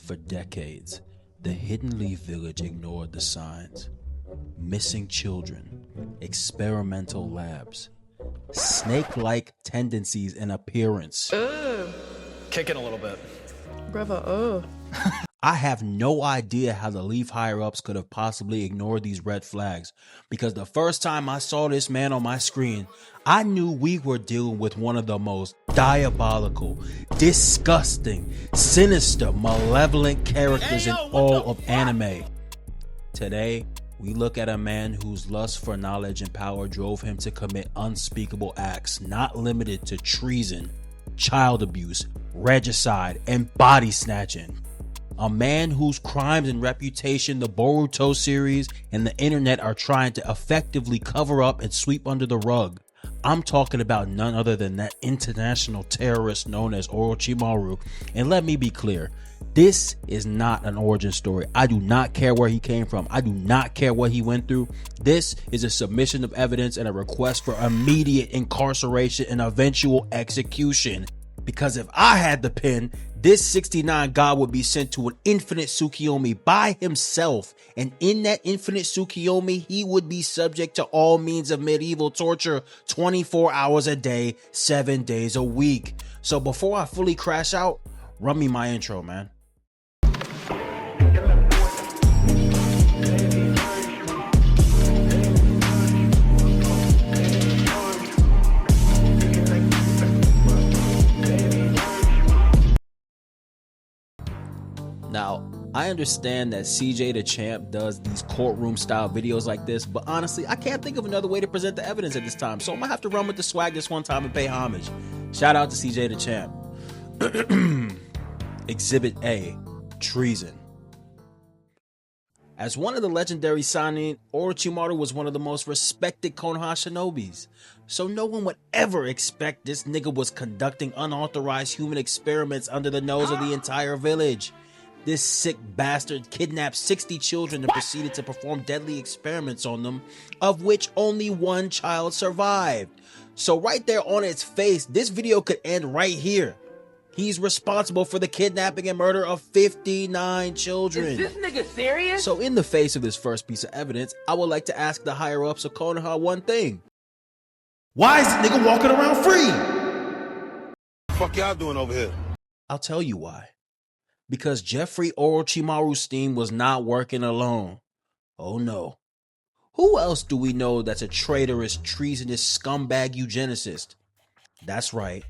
For decades, the Hidden Leaf Village ignored the signs. Missing children, experimental labs, snake-like tendencies in appearance. Kicking a little bit. Brother, I have no idea how the Leaf higher-ups could have possibly ignored these red flags, because the first time I saw this man on my screen, I knew we were dealing with one of the most diabolical, disgusting, sinister, malevolent characters in all of anime. Today, we look at a man whose lust for knowledge and power drove him to commit unspeakable acts not limited to treason, child abuse, regicide, and body snatching. A man whose crimes and reputation the Boruto series and the internet are trying to effectively cover up and sweep under the rug. I'm talking about none other than that international terrorist known as Orochimaru. And let me be clear, this is not an origin story. I do not care where he came from. I do not care what he went through. This is a submission of evidence and a request for immediate incarceration and eventual execution. Because if I had the pen, this 69 god would be sent to an infinite Tsukiyomi by himself. And in that infinite Tsukiyomi, he would be subject to all means of medieval torture 24 hours a day, 7 days a week. So before I fully crash out, run me my intro, man. Now, I understand that CJ the Champ does these courtroom style videos like this, but honestly, I can't think of another way to present the evidence at this time, so I'm gonna have to run with the swag this one time and pay homage. Shout out to CJ the Champ. Exhibit A, treason. As one of the legendary Sannin, Orochimaru was one of the most respected Konoha shinobis. So no one would ever expect this nigga was conducting unauthorized human experiments under the nose of the entire village. This sick bastard kidnapped 60 children and proceeded to perform deadly experiments on them, of which only one child survived. So right there on its face, this video could end right here. He's responsible for the kidnapping and murder of 59 children. Is this nigga serious? So in the face of this first piece of evidence, I would like to ask the higher ups of Konoha one thing. Why is this nigga walking around free? What the fuck y'all doing over here? I'll tell you why. Because Jeffrey OROCHIMARUSTEIN was not working alone. Oh no. Who else do we know that's a traitorous, treasonous scumbag eugenicist? That's right.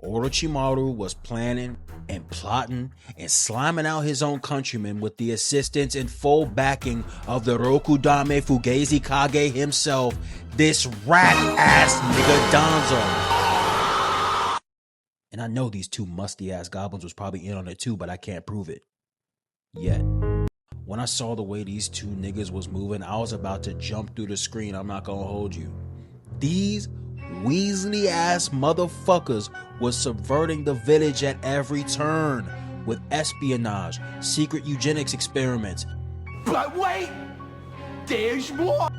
Orochimaru was planning and plotting and sliming out his own countrymen with the assistance and full backing of the Rokudame Fugazi Kage himself, this rat-ass nigga Danzo. And I know these two musty-ass goblins was probably in on it too, but I can't prove it. Yet. When I saw the way these two niggas was moving, I was about to jump through the screen, I'm not gonna hold you. These Weasley-ass motherfuckers was subverting the village at every turn with espionage, secret eugenics experiments. But wait, there's more.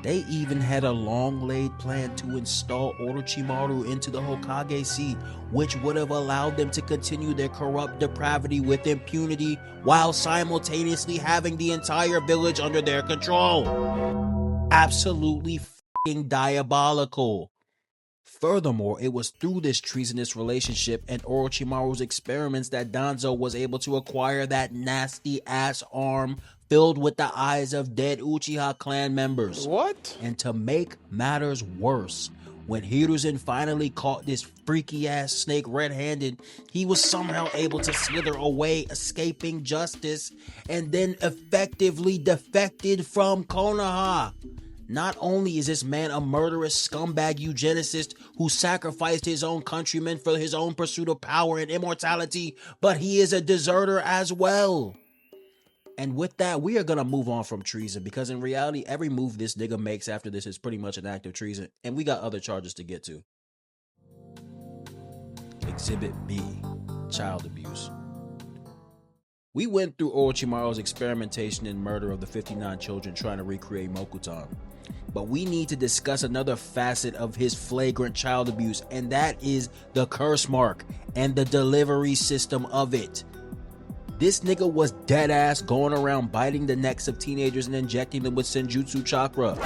They even had a long-laid plan to install Orochimaru into the Hokage seat, which would have allowed them to continue their corrupt depravity with impunity while simultaneously having the entire village under their control. Absolutely f***ing diabolical. Furthermore, it was through this treasonous relationship and Orochimaru's experiments that Danzo was able to acquire that nasty-ass arm filled with the eyes of dead Uchiha clan members. What? And to make matters worse, when Hiruzen finally caught this freaky-ass snake red-handed, he was somehow able to slither away, escaping justice, and then effectively defected from Konoha. Not only is this man a murderous scumbag eugenicist who sacrificed his own countrymen for his own pursuit of power and immortality, but he is a deserter as well. And with that, we are going to move on from treason, because in reality, every move this nigga makes after this is pretty much an act of treason, and we got other charges to get to. Exhibit B, child abuse. We went through Orochimaru's experimentation and murder of the 59 children trying to recreate Mokutan. But we need to discuss another facet of his flagrant child abuse, and that is the curse mark and the delivery system of it. This nigga was dead ass going around biting the necks of teenagers and injecting them with senjutsu chakra.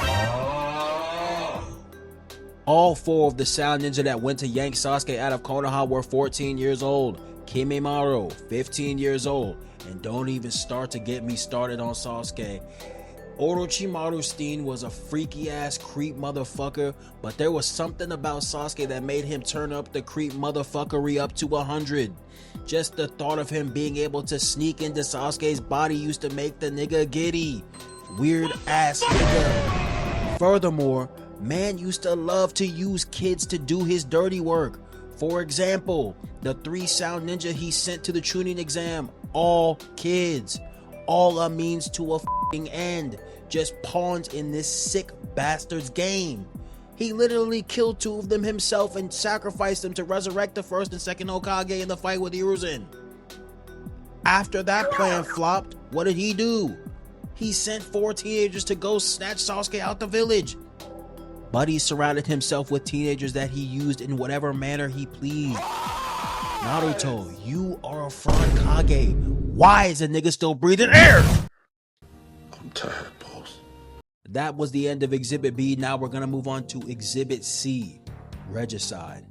All 4 of the sound ninja that went to yank Sasuke out of Konoha were 14 years old. Kimimaro, 15 years old. And don't even start to get me started on Sasuke. Orochimarustein was a freaky ass creep motherfucker, but there was something about Sasuke that made him turn up the creep motherfuckery up to 100. Just the thought of him being able to sneak into Sasuke's body used to make the nigga giddy. Weird ass nigga. Furthermore, man used to love to use kids to do his dirty work. For example, the 3 sound ninja he sent to the Chunin exam, all kids. All a means to a f***ing end. Just pawns in this sick bastard's game. He literally killed 2 of them himself and sacrificed them to resurrect the 1st and 2nd Hokage in the fight with Hiruzen. After that plan flopped, what did he do? He sent 4 teenagers to go snatch Sasuke out the village. But he surrounded himself with teenagers that he used in whatever manner he pleased. Naruto, you are a fraud Kage. Why is a nigga still breathing air? I'm tired, boss. That was the end of Exhibit B. Now we're gonna move on to Exhibit C, Regicide.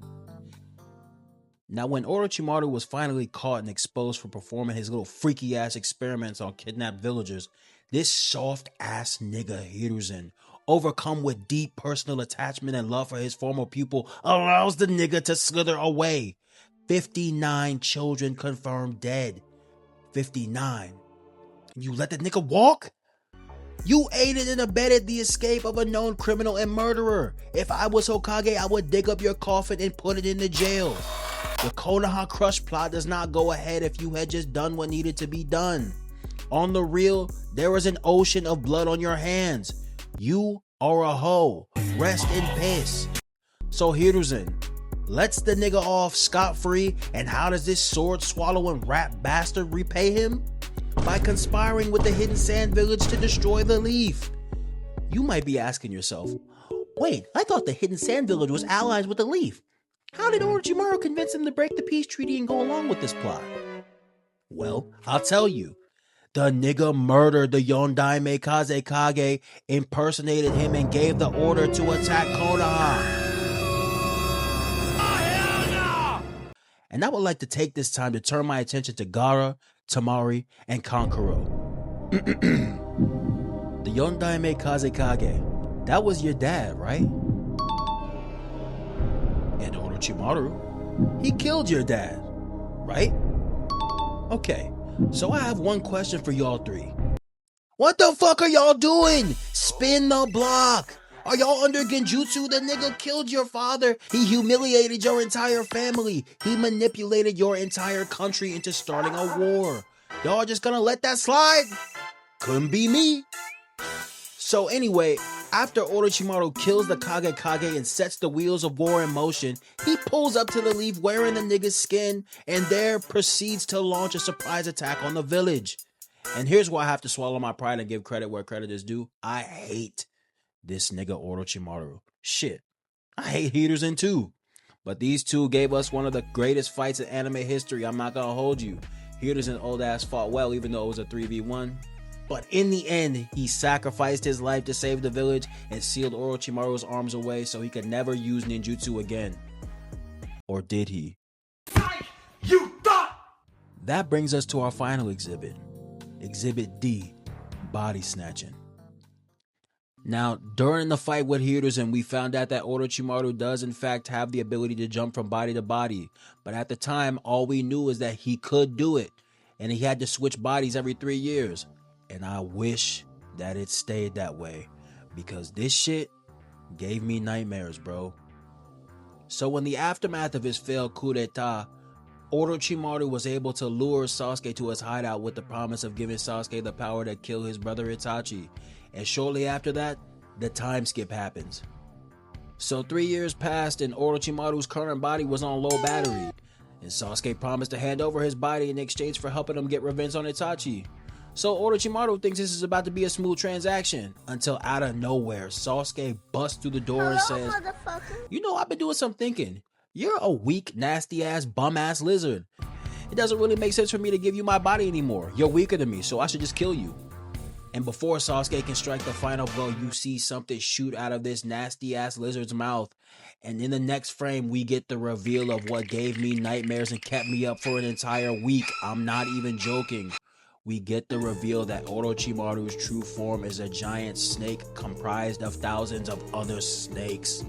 Now when Orochimaru was finally caught and exposed for performing his little freaky ass experiments on kidnapped villagers, this soft ass nigga Hiruzen, overcome with deep personal attachment and love for his former pupil, allows the nigga to slither away. 59 children confirmed dead. 59. You let the nigga walk? You aided and abetted the escape of a known criminal and murderer. If I was Hokage, I would dig up your coffin and put it in the jail. The Konoha Crush plot does not go ahead if you had just done what needed to be done. On the real, there was an ocean of blood on your hands. You are a hoe. Rest in peace. So Hiruzen lets the nigga off scot-free, and how does this sword-swallowing rat bastard repay him? By conspiring with the Hidden Sand Village to destroy the leaf. You might be asking yourself, wait, I thought the Hidden Sand Village was allies with the leaf. How did Orochimaru convince him to break the peace treaty and go along with this plot? Well, I'll tell you. The nigga murdered the Yondaime Kazekage, impersonated him, and gave the order to attack Konoha. And I would like to take this time to turn my attention to Gaara, Tamari, and Kankuro. The Yondaime Kazekage, that was your dad, right? And Orochimaru, he killed your dad, right? Okay, so I have one question for y'all 3. What the fuck are y'all doing? Spin the block! Are y'all under Genjutsu? The nigga killed your father. He humiliated your entire family. He manipulated your entire country into starting a war. Y'all just gonna let that slide? Couldn't be me. So anyway, after Orochimaru kills the Kage and sets the wheels of war in motion, he pulls up to the leaf wearing the nigga's skin and there proceeds to launch a surprise attack on the village. And here's where I have to swallow my pride and give credit where credit is due. I hate this nigga Orochimaru. Shit, I hate Hiruzen too. But these two gave us one of the greatest fights in anime history. I'm not gonna hold you. Hiruzen old ass fought well even though it was a 3v1. But in the end, he sacrificed his life to save the village and sealed Orochimaru's arms away so he could never use ninjutsu again. Or did he? You thought! That brings us to our final exhibit. Exhibit D, body snatching. Now, during the fight with Hiruzen, we found out that Orochimaru does in fact have the ability to jump from body to body. But at the time, all we knew is that he could do it. And he had to switch bodies every 3 years. And I wish that it stayed that way. Because this shit gave me nightmares, bro. So in the aftermath of his failed coup d'etat, Orochimaru was able to lure Sasuke to his hideout with the promise of giving Sasuke the power to kill his brother Itachi. And shortly after that, the time skip happens. So 3 years passed and Orochimaru's current body was on low battery. And Sasuke promised to hand over his body in exchange for helping him get revenge on Itachi. So Orochimaru thinks this is about to be a smooth transaction. Until out of nowhere, Sasuke busts through the door and says, "You know, I've been doing some thinking. You're a weak, nasty ass, bum ass lizard. It doesn't really make sense for me to give you my body anymore. You're weaker than me, so I should just kill you. And before Sasuke can strike the final blow, you see something shoot out of this nasty ass lizard's mouth. And in the next frame, we get the reveal of what gave me nightmares and kept me up for an entire week. I'm not even joking. We get the reveal that Orochimaru's true form is a giant snake comprised of thousands of other snakes.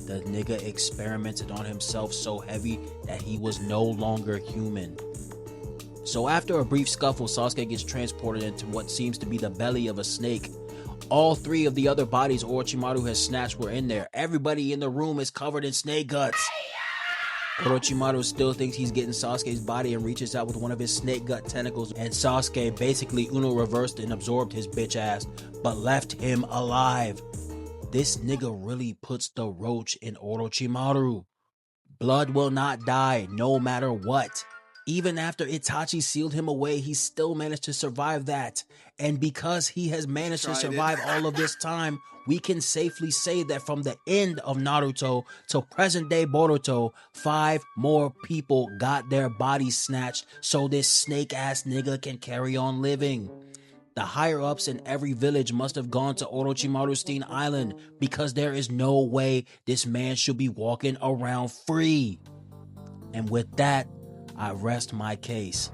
The nigga experimented on himself so heavy that he was no longer human. So after a brief scuffle, Sasuke gets transported into what seems to be the belly of a snake. All three of the other bodies Orochimaru has snatched were in there. Everybody in the room is covered in snake guts. Orochimaru still thinks he's getting Sasuke's body and reaches out with one of his snake gut tentacles, and Sasuke basically Uno reversed and absorbed his bitch ass, but left him alive. This nigga really puts the roach in Orochimaru. Blood will not die, no matter what. Even after Itachi sealed him away, he still managed to survive that. And because he has managed to survive all of this time, we can safely say that from the end of Naruto to present day Boruto, 5 more people got their bodies snatched so this snake ass nigga can carry on living. The higher ups in every village must have gone to Orochimarustein Island because there is no way this man should be walking around free. And with that, I rest my case.